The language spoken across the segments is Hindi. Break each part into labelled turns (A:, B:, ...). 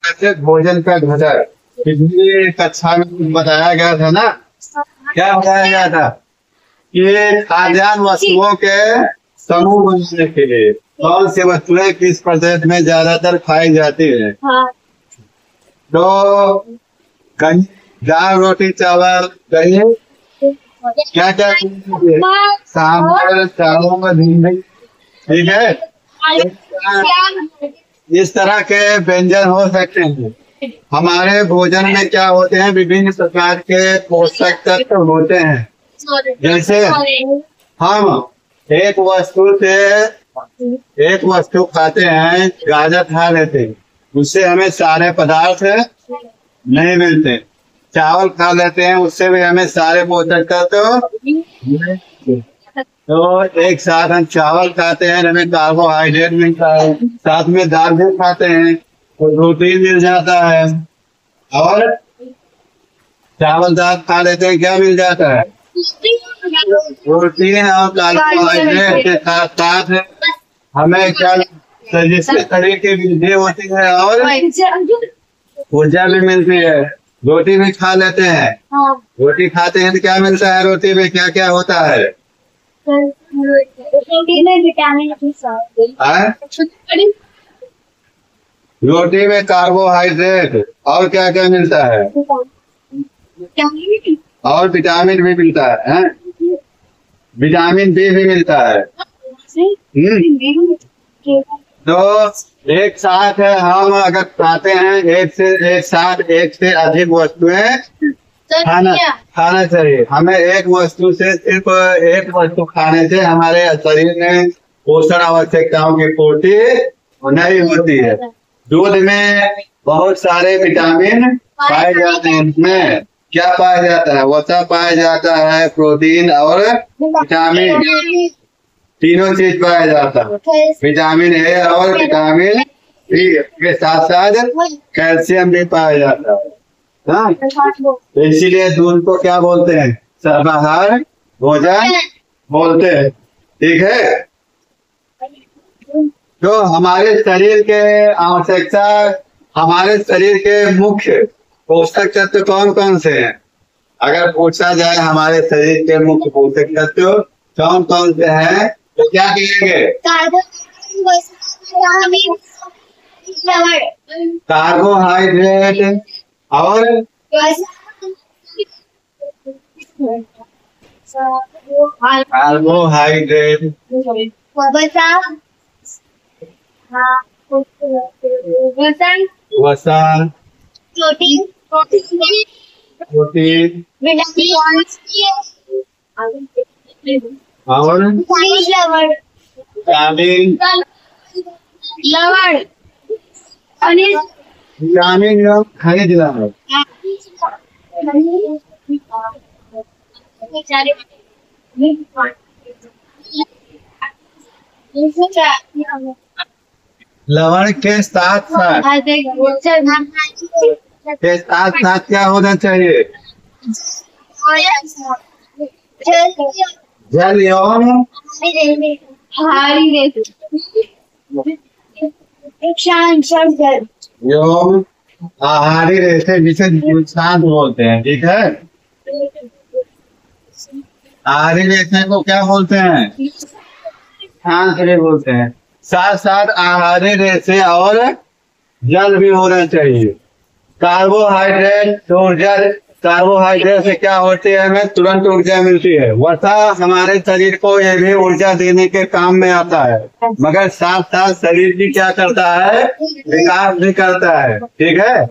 A: कहते हैं भोजन का घटक। पिछली कक्षा में बताया गया था ना, क्या बताया गया था कि खाद्यान्न वस्तुओं के समूह बनाने के लिए कौन सी वस्तुएं किस प्रदेश में ज्यादातर खाई जाती है। तो कहीं दाल रोटी चावल, कहीं क्या क्या सांभर चावल भिंडी, ठीक है। इस तरह के व्यंजन हो सकते हैं। हमारे भोजन में क्या होते हैं, विभिन्न प्रकार के पोषक तत्व होते हैं। जैसे हम एक वस्तु खाते हैं, गाजर खा लेते हैं, उससे हमें सारे पदार्थ नहीं मिलते। चावल खा लेते हैं, उससे भी हमें सारे पोषक तत्व। तो एक साथ हम चावल खाते हैं, हमें कार्बोहाइड्रेट मिलता है, साथ में दाल भी खाते हैं तो प्रोटीन मिल जाता है, और चावल दाल खा लेते हैं, क्या मिल जाता है, प्रोटीन और कार्बोहाइड्रेट के साथ साथ हमें क्या जिससे शरीर की वृद्धि होती है और ऊर्जा भी मिलती है। रोटी भी खा लेते हैं, रोटी खाते हैं तो क्या मिलता है, रोटी में क्या क्या होता है, रोटी में कार्बोहाइड्रेट और क्या क्या मिलता है, और विटामिन भी मिलता है, विटामिन बी भी मिलता है। तो एक साथ हम अगर खाते हैं एक से अधिक वस्तुएं खाना चाहिए। हमें एक वस्तु से सिर्फ एक वस्तु खाने से हमारे शरीर में पोषण आवश्यकताओं की पूर्ति नहीं होती है। दूध में बहुत सारे विटामिन पाए जाते हैं, इसमें क्या पाया जाता है, वसा पाया जाता है, प्रोटीन और विटामिन, तीनों चीज पाया जाता है। विटामिन ए और विटामिन बी के साथ साथ कैल्शियम भी पाया जाता है। हाँ, तो इसीलिए दूध को क्या बोलते हैं, सर्वाहार भोजन बोलते हैं, ठीक है। तो हमारे शरीर के आवश्यकता, हमारे शरीर के मुख्य पोषक तत्व कौन कौन से हैं, अगर पूछा जाए हमारे शरीर के मुख्य पोषक तत्व कौन कौन से हैं तो क्या कहेंगे, कार्बोहाइड्रेट और कार्बोहाइड्रेट, वसा, प्रोटीन, और विटामिन और खनिज लवण। लवण के साथ साथ क्या होना चाहिए, जल एवं आहारी रेशे, जिसे शांत बोलते हैं, ठीक है। आहारी रेशे को क्या बोलते हैं, शांत बोलते हैं। साथ साथ आहारी रेशे और जल भी होना चाहिए। कार्बोहाइड्रेट से क्या होती है, हमें तुरंत ऊर्जा मिलती है। वसा हमारे शरीर को ये भी ऊर्जा देने के काम में आता है, मगर साथ साथ शरीर की क्या करता है, विकास भी करता है, ठीक है।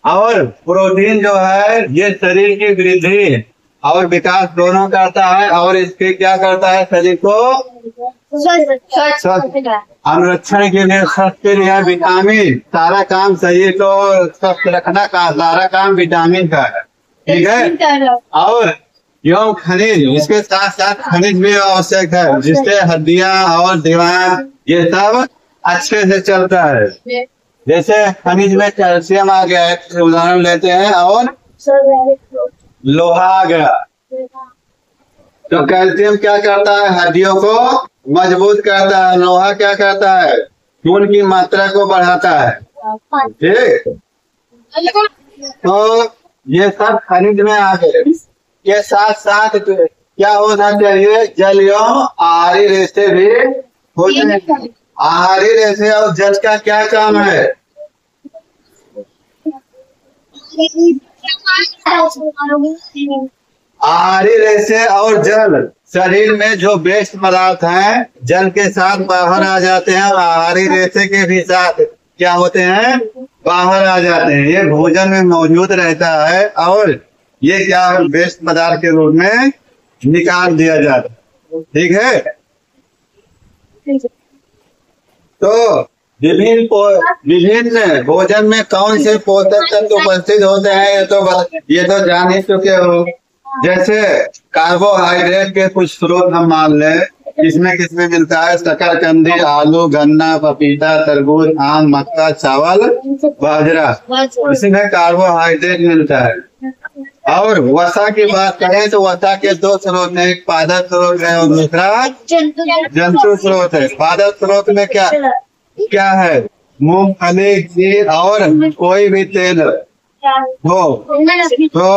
A: और प्रोटीन जो है ये शरीर की वृद्धि और विकास दोनों करता है, और इसके क्या करता है, शरीर को अनुरक्षण के लिए, स्वस्थ के लिए विटामिन, सारा काम शरीर को स्वस्थ रखना का सारा काम विटामिन का है, ठीक है। और एवं खनिज, इसके साथ साथ खनिज भी आवश्यक है, जिससे हड्डियां और दिमाग ये सब अच्छे से चलता है। जैसे खनिज में कैल्शियम आ गया है, उदाहरण लेते हैं, और लोहा आ गया। तो कैल्शियम क्या करता है, हड्डियों को मजबूत करता है। लोहा क्या करता है, खून की मात्रा को बढ़ाता है, ठीक। तो ये सब खनिज में आ गए। के साथ साथ क्या होना चाहिए, जल एवं आहारी रेशे भी होते हैं। आहारी रेशे और जल का क्या काम है? आहारी रेशे और जल शरीर में जो वेस्ट पदार्थ हैं जल के साथ बाहर आ जाते हैं और आहारी रेशे के भी साथ क्या होते हैं, बाहर आ जाते हैं। ये भोजन में मौजूद रहता है और ये क्या वेस्ट पदार्थ के रूप में निकाल दिया जाता है। ठीक है। तो विभिन्न भोजन में कौन से पोषक तत्व उपस्थित होते हैं ये तो जान ही चुके हो। जैसे कार्बोहाइड्रेट के कुछ स्रोत हम मान लें, इसमें किसमें मिलता है, शकरकंदी, आलू, गन्ना, पपीता, तरबूज, आम, मक्का, चावल, बाजरा, इसमें कार्बोहाइड्रेट मिलता है। और वसा की बात करें तो वसा के दो स्रोत हैं, एक पादप स्रोत है और दूसरा जंतु स्रोत है। पादप स्रोत में क्या है, मूंगफली, घी और कोई भी तेल हो तो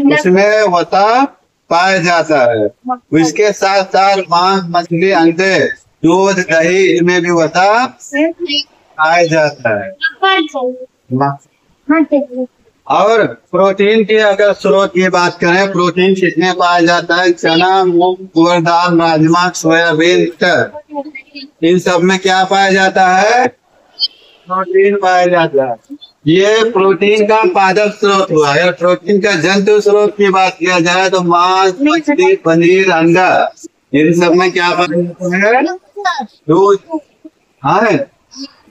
A: उसमें वसा पाया जाता है। इसके साथ साथ मांस, मछली, अंडे, दूध, दही, इनमें भी वसा पाया जाता है। और प्रोटीन की अगर स्रोत की बात करें, प्रोटीन किसमें पाया जाता है, चना, मूंग, उड़द दाल, राजमा, सोयाबीन, इन सब में क्या पाया जाता है, प्रोटीन पाया जाता है। ये प्रोटीन का पादप स्रोत हुआ है। प्रोटीन का जंतु स्रोत की बात किया जाए तो मांस, मछली, पनीर, अंडा, इन सब में क्या पाया जाता है, दूध। हाँ,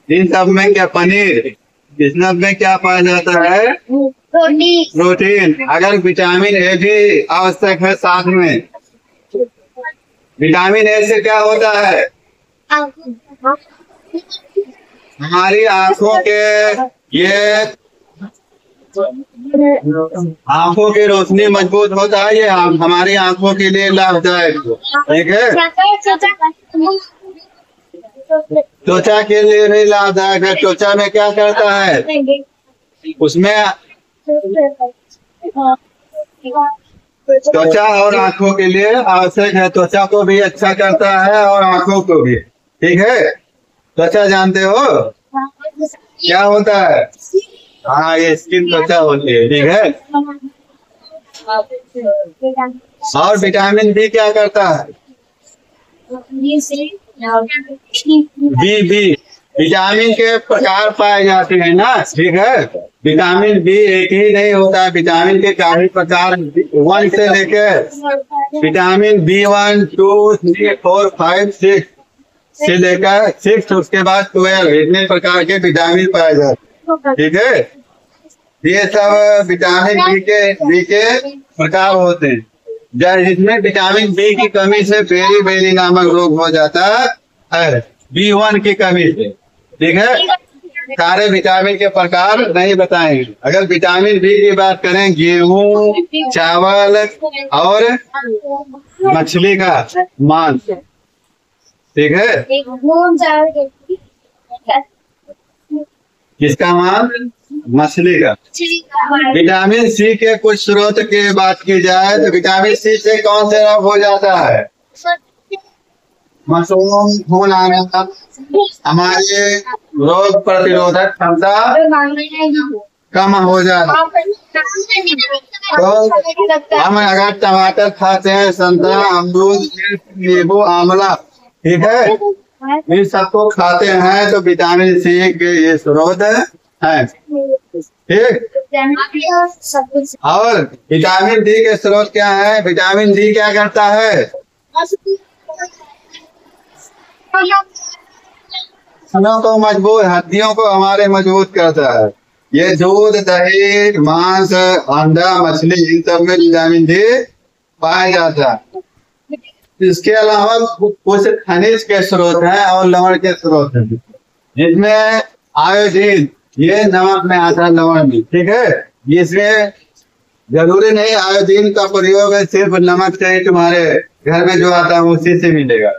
A: इन सब में क्या, पनीर, इस सब में क्या पाया जाता है, प्रोटीन। अगर विटामिन ए भी आवश्यक है साथ में। विटामिन ए से क्या होता है, हमारी आंखों की रोशनी मजबूत होता है। ये हमारी आंखों के लिए लाभदायक, ठीक है। त्वचा के लिए भी लाभदायक है। त्वचा में क्या करता है, उसमें त्वचा और आंखों के लिए आवश्यक है। त्वचा को भी अच्छा करता है और आंखों को भी, ठीक है। त्वचा जानते हो क्या होता है, हाँ, ये स्किन त्वचा होती है, ठीक है। और विटामिन बी क्या करता है, बी विटामिन के प्रकार पाए जाते हैं ना, ठीक है। विटामिन बी एक ही नहीं होता है, विटामिन के काफी प्रकार, 1 से लेकर विटामिन B1, 2, 3, 4, 5, 6 से लेकर 6, उसके बाद 12, इतने प्रकार के विटामिन पाए जाते हैं, ठीक है। ये सब विटामिन बी के प्रकार होते हैं। जिसमें विटामिन बी की कमी से बेरी बेरी नामक रोग हो जाता है, B1 की कमी से, ठीक है। सारे विटामिन के प्रकार नहीं बताएंगे। अगर विटामिन बी की बात करें, गेहूं, चावल और मछली का मांस, ठीक है। किसका मांस, मछली का। विटामिन सी के कुछ स्रोत की बात की जाए तो विटामिन सी से कौन से रोग हो जाता है, मशरूम, खून आना, हमारे रोग प्रतिरोधक क्षमता कम हो जाए। तो हम अगर टमाटर खाते हैं, संतरा, अमरूद, नींबू, आंवला, ठीक है, इन सबको खाते हैं तो विटामिन सी के ये स्रोत है, ठीक। और विटामिन डी के स्रोत क्या है, विटामिन डी क्या करता है, हड्डियों को हमारे मजबूत करता है। ये दूध, दही, मांस, अंडा, मछली, इन सब में विटामिन डी पाया जाता है। इसके अलावा कुछ खनिज के स्रोत हैं और लवण के स्रोत हैं, जिसमें आयोडीन, ये नमक में आता है, लवण में, ठीक है। इसमें जरूरी नहीं आयोडीन का प्रयोग है सिर्फ नमक से ही तुम्हारे घर में जो आता है उसी से मिलेगा।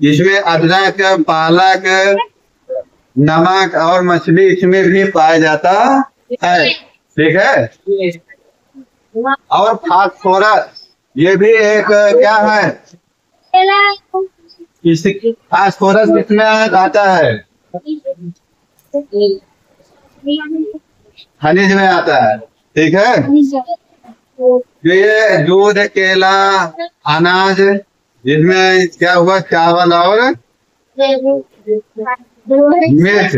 A: इसमें अदरक, पालक, नमक और मछली इसमें भी पाया जाता है। ठीक है। और फास्फोरस, ये भी एक क्या है, फास्फोरस किसमें आता है, खनिज में आता है। ठीक है। ये दूध, केला, अनाज, जिसमें क्या हुआ, चावल और मिर्च।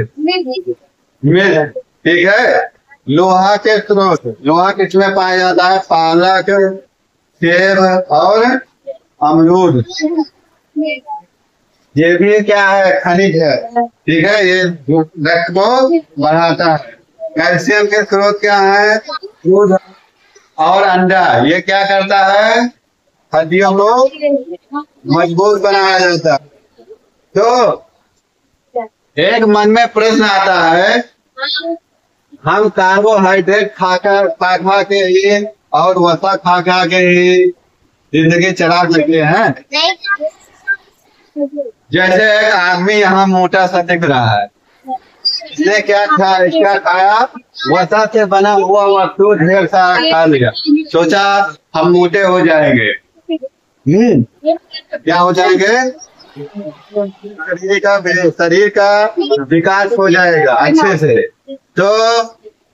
A: मिर्च। ठीक है। लोहा के स्रोत, लोहा किसमें पाया जाता है, पालक, सेब और अमरूद। ये भी क्या है, खनिज है। ठीक है। ये रक्त को बढ़ाता है। कैल्शियम के स्रोत क्या है, दूध और अंडा। ये क्या करता है, हड्डियों को मजबूत बनाया जाता है। तो एक मन में प्रश्न आता है, हम कार्बोहाइड्रेट खा खा के ही और वसा खा खा के ही जिंदगी चला सकते हैं। जैसे एक आदमी यहाँ मोटा सा दिख रहा है, इसने क्या खाया, वसा से बना हुआ वस्तु ढेर सारा खा लिया, सोचा हम मोटे हो जाएंगे। क्या हो जाएंगे, शरीर का विकास हो जाएगा अच्छे से। तो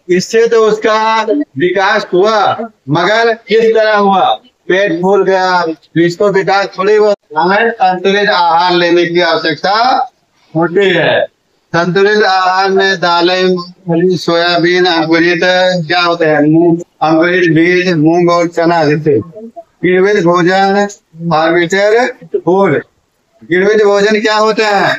A: इससे तो उसका विकास हुआ, मगर किस तरह हुआ, पेट फूल गया। तो इसको विकास थोड़ी हुआ, हमें संतुलित आहार लेने की आवश्यकता होती है। संतुलित आहार में दालें, सोयाबीन, अंकुरित क्या होते हैं, अंकुरित बीज, मूंग और चना जैसे किण्वित भोजन, फार्मेटेड फूड। किण्वित भोजन क्या होते हैं,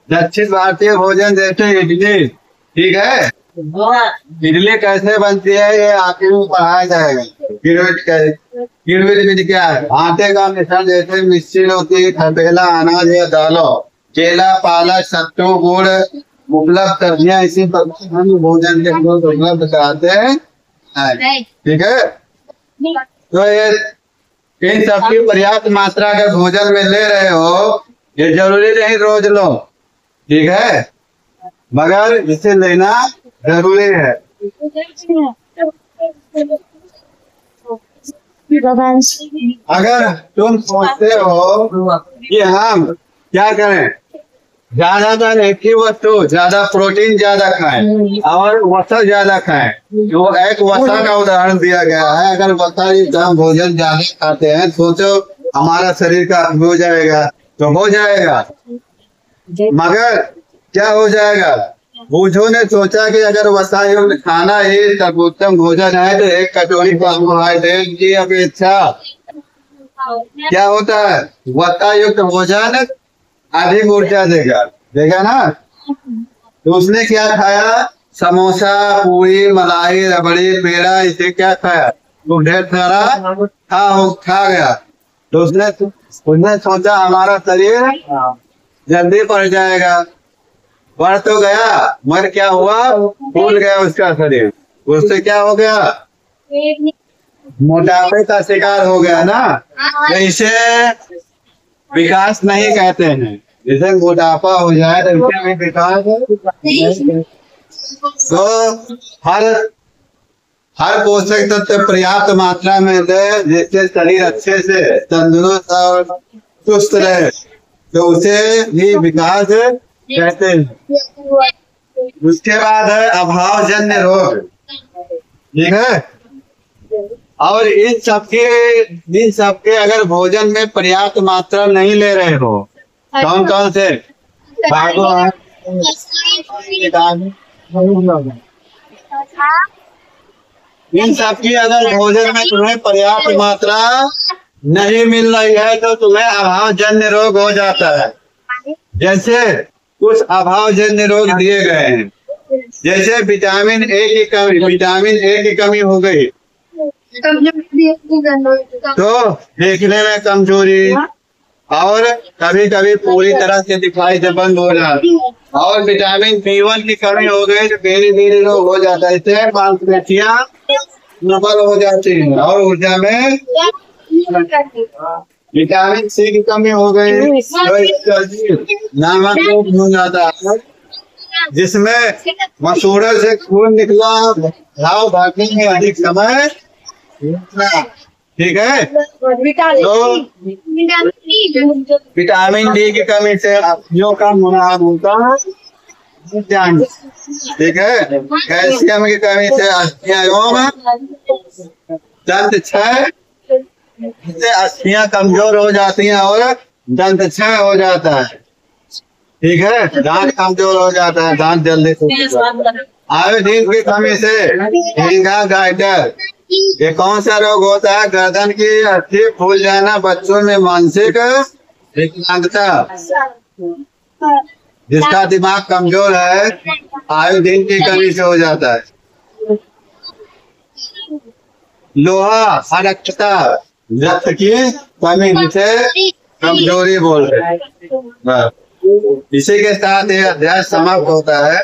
A: दक्षिण भारतीय भोजन जैसे इडली। ठीक है। इडली कैसे बनती है ये आखिर में पढ़ाया जाएगा। किण्वित क्या है, आटे का मिश्रण जैसे मिश्रित होती है, थपेला, अनाज या दालों, केला, पालक, सत्तू, गुड़, उपलब्ध सब्जियां, इसी प्रकार हम भोजन के उपलब्ध कराते हैं। ठीक है। तो ये इन सबकी पर्याप्त मात्रा अगर भोजन में ले रहे हो, ये जरूरी नहीं रोज लो। ठीक है, मगर इसे लेना जरूरी है। अगर तुम सोचते हो कि हम क्या करें, ज्यादातर एक ही वस्तु, ज्यादा प्रोटीन ज्यादा खाएं और वसा ज्यादा खाएं, जो एक वसा का उदाहरण दिया गया है। अगर वसा हम भोजन ज्यादा खाते हैं, सोचो हमारा शरीर का हो जाएगा, तो हो जाएगा, मगर क्या हो जाएगा, बूझों ने सोचा कि अगर वसा युक्त खाना ही सर्वोत्तम भोजन है, तो एक कटोरी कार्बोहाइड्रेट की अपेक्षा क्या होता है, वसा युक्त भोजन अधिक ऊर्जा देगा ना। तो उसने क्या खाया, समोसा, पूरी, मलाई, रबड़ी, पेड़ा, इसे क्या खाया, तो ढेर सारा खा गया। तो उसने सोचा हमारा शरीर जल्दी बढ़ जाएगा, बढ़ तो गया, मगर क्या हुआ, फूल गया उसका शरीर। उससे क्या हो गया, मोटापे का शिकार हो गया ना। तो इसे विकास नहीं कहते हैं। जैसे मोटापा हो जाए तो इसे भी विकास। तो हर पोषक तत्व पर्याप्त मात्रा में दे, जिससे शरीर अच्छे से तंदुरुस्त और सुस्त रहे, तो उसे भी विकास कहते हैं। उसके बाद है अभावजन्य रोग। ठीक है। और इन सबके अगर भोजन में पर्याप्त मात्रा नहीं ले रहे हो, कौन कौन से, इन सबकी अगर भोजन में तुम्हें पर्याप्त मात्रा नहीं मिल रही है, तो तुम्हें अभावजन्य रोग हो जाता है। जैसे कुछ अभावजन्य रोग दिए गए हैं, जैसे विटामिन ए की कमी हो गई, तो देखने में कमजोरी, और कभी कभी पूरी तरह से दिखाई से बंद हो जाता। और विटामिन B1 की कमी हो गई तो धीरे धीरे रोग हो जाता है। इससे मांसपेशियां नबल हो जाती है और ऊर्जा में। विटामिन C की कमी हो गई तो नामक रोग हो जाता है। जिसमें मसूड़े से खून निकला, घाव भागने में अधिक समय लगता। ठीक है। तो विटामिन डी की कमी से अस्थियों का होना होता है। ठीक है। कैल्शियम की कमी से अस्थियां एवं दंत क्षय, इससे अस्थियां कमजोर हो जाती हैं और दंत क्षय हो जाता है। ठीक है। दांत कमजोर हो जाता है, दांत जल्दी टूटता है। आयोडीन की कमी से झींगा गाइटर, ये कौन सा रोग होता है? गर्दन की अस्थि फूल जाना, बच्चों में मानसिक विकलांगता, जिसका दिमाग कमजोर है, आयोडीन की कमी से हो जाता है। लोहा अरक्तता, रक्त की कमी, जिसे कमजोरी बोल रहे हैं। इसी के साथ यह अध्याय समाप्त होता है।